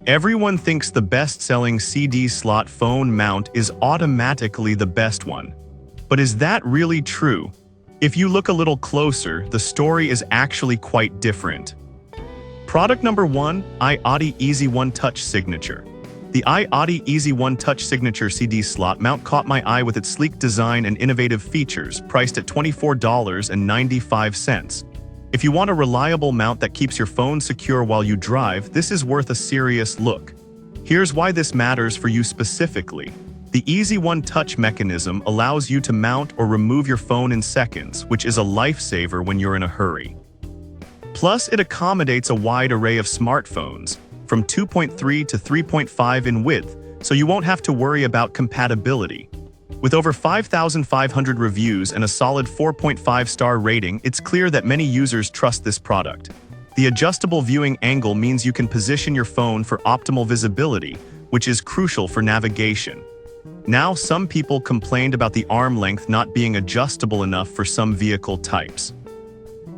Everyone thinks the best-selling CD slot phone mount is automatically the best one. But is that really true? If you look a little closer, the story is actually quite different. Product number 1, iAudi Easy One Touch Signature. The iAudi Easy One Touch Signature CD slot mount caught my eye with its sleek design and innovative features, priced at $24.95. If you want a reliable mount that keeps your phone secure while you drive, this is worth a serious look. Here's why this matters for you specifically. The Easy One Touch mechanism allows you to mount or remove your phone in seconds, which is a lifesaver when you're in a hurry. Plus, it accommodates a wide array of smartphones, from 2.3 to 3.5 in width, so you won't have to worry about compatibility. With over 5,500 reviews and a solid 4.5-star rating, it's clear that many users trust this product. The adjustable viewing angle means you can position your phone for optimal visibility, which is crucial for navigation. Now, some people complained about the arm length not being adjustable enough for some vehicle types.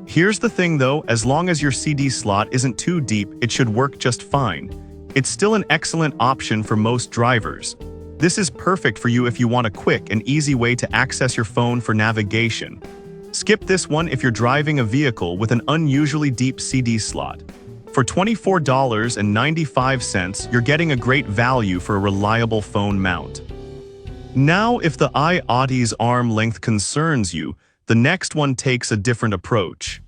Here's the thing though, as long as your CD slot isn't too deep, it should work just fine. It's still an excellent option for most drivers. This is perfect for you if you want a quick and easy way to access your phone for navigation. Skip this one if you're driving a vehicle with an unusually deep CD slot. For $24.95, you're getting a great value for a reliable phone mount. Now, if the iAudi's arm length concerns you, the next one takes a different approach.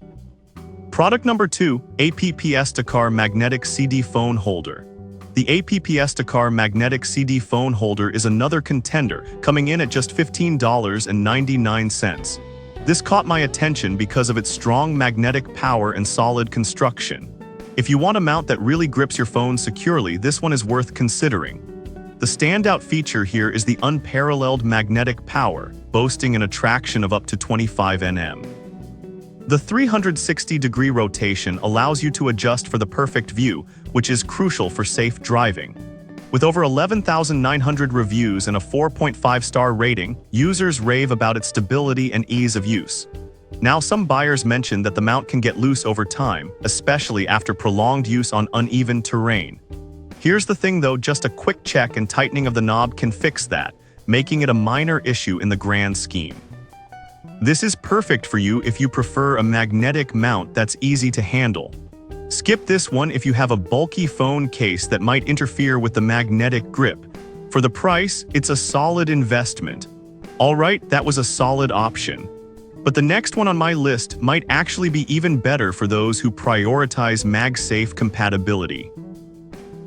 Product number 2, APP Estacar Magnetic CD Phone Holder. The APP Estacar Magnetic CD Phone Holder is another contender, coming in at just $15.99. This caught my attention because of its strong magnetic power and solid construction. If you want a mount that really grips your phone securely, this one is worth considering. The standout feature here is the unparalleled magnetic power, boasting an attraction of up to 25 Nm. The 360-degree rotation allows you to adjust for the perfect view, which is crucial for safe driving. With over 11,900 reviews and a 4.5-star rating, users rave about its stability and ease of use. Now, some buyers mention that the mount can get loose over time, especially after prolonged use on uneven terrain. Here's the thing though, just a quick check and tightening of the knob can fix that, making it a minor issue in the grand scheme. This is perfect for you if you prefer a magnetic mount that's easy to handle. Skip this one if you have a bulky phone case that might interfere with the magnetic grip. For the price, it's a solid investment. Alright, that was a solid option. But the next one on my list might actually be even better for those who prioritize MagSafe compatibility.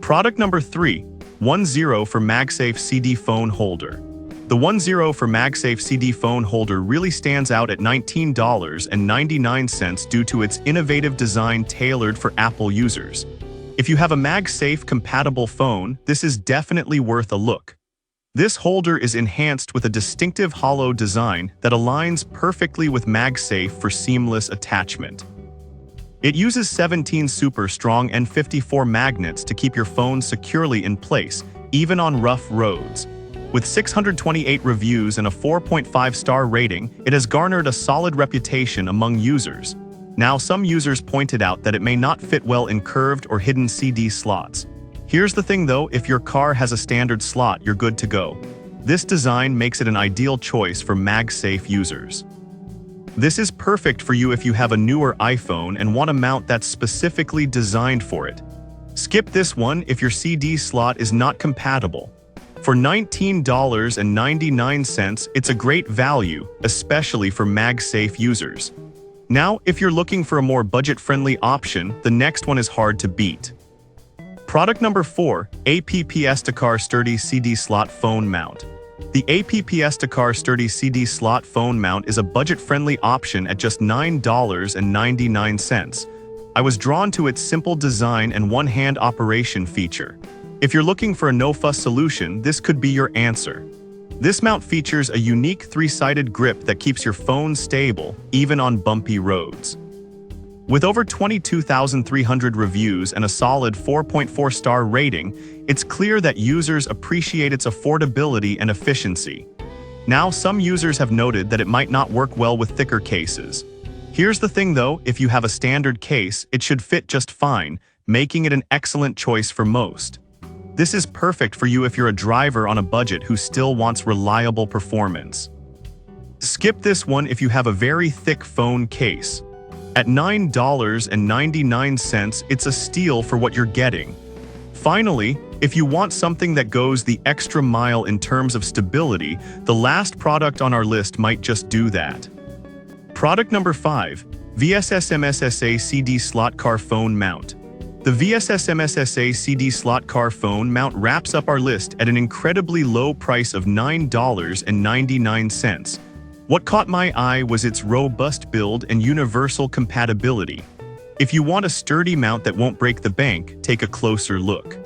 Product number 3, 10 for MagSafe CD Phone Holder. The 10 for MagSafe CD Phone Holder really stands out at $19.99 due to its innovative design tailored for Apple users. If you have a MagSafe compatible phone, this is definitely worth a look. This holder is enhanced with a distinctive hollow design that aligns perfectly with MagSafe for seamless attachment. It uses 17 super strong N54 magnets to keep your phone securely in place, even on rough roads. With 628 reviews and a 4.5-star rating, it has garnered a solid reputation among users. Now, some users pointed out that it may not fit well in curved or hidden CD slots. Here's the thing though, if your car has a standard slot, you're good to go. This design makes it an ideal choice for MagSafe users. This is perfect for you if you have a newer iPhone and want a mount that's specifically designed for it. Skip this one if your CD slot is not compatible. For $19.99, it's a great value, especially for MagSafe users. Now, if you're looking for a more budget-friendly option, the next one is hard to beat. Product number 4, APP Estacar Sturdy CD Slot Phone Mount. The APP Estacar Sturdy CD Slot Phone Mount is a budget-friendly option at just $9.99. I was drawn to its simple design and one-hand operation feature. If you're looking for a no-fuss solution, this could be your answer. This mount features a unique 3-sided grip that keeps your phone stable, even on bumpy roads. With over 22,300 reviews and a solid 4.4-star rating, it's clear that users appreciate its affordability and efficiency. Now, some users have noted that it might not work well with thicker cases. Here's the thing though, if you have a standard case, it should fit just fine, making it an excellent choice for most. This is perfect for you if you're a driver on a budget who still wants reliable performance. Skip this one if you have a very thick phone case. At $9.99, it's a steal for what you're getting. Finally, if you want something that goes the extra mile in terms of stability, the last product on our list might just do that. Product number 5, VSS MSSA CD Slot Car Phone Mount. The VSS MSSA CD Slot Car Phone Mount wraps up our list at an incredibly low price of $9.99. What caught my eye was its robust build and universal compatibility. If you want a sturdy mount that won't break the bank, take a closer look.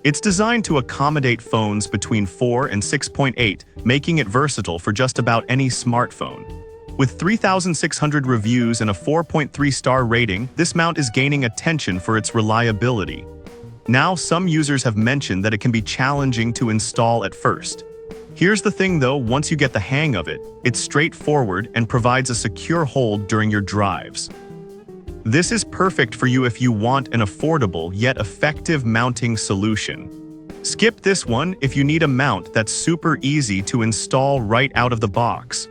It's designed to accommodate phones between 4 and 6.8, making it versatile for just about any smartphone. With 3,600 reviews and a 4.3-star rating, this mount is gaining attention for its reliability. Now, some users have mentioned that it can be challenging to install at first. Here's the thing though, once you get the hang of it, it's straightforward and provides a secure hold during your drives. This is perfect for you if you want an affordable yet effective mounting solution. Skip this one if you need a mount that's super easy to install right out of the box.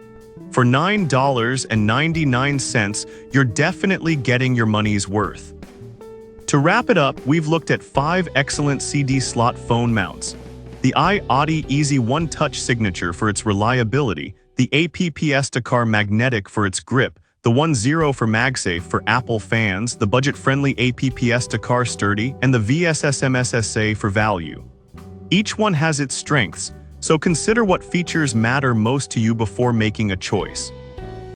For $9.99, you're definitely getting your money's worth. To wrap it up, we've looked at 5 excellent CD slot phone mounts. The iAudi Easy One Touch Signature for its reliability, the APP-Car Magnetic for its grip, the 1.0 for MagSafe for Apple fans, the budget-friendly APP-Car Sturdy, and the VSS MSSA for value. Each one has its strengths, so consider what features matter most to you before making a choice.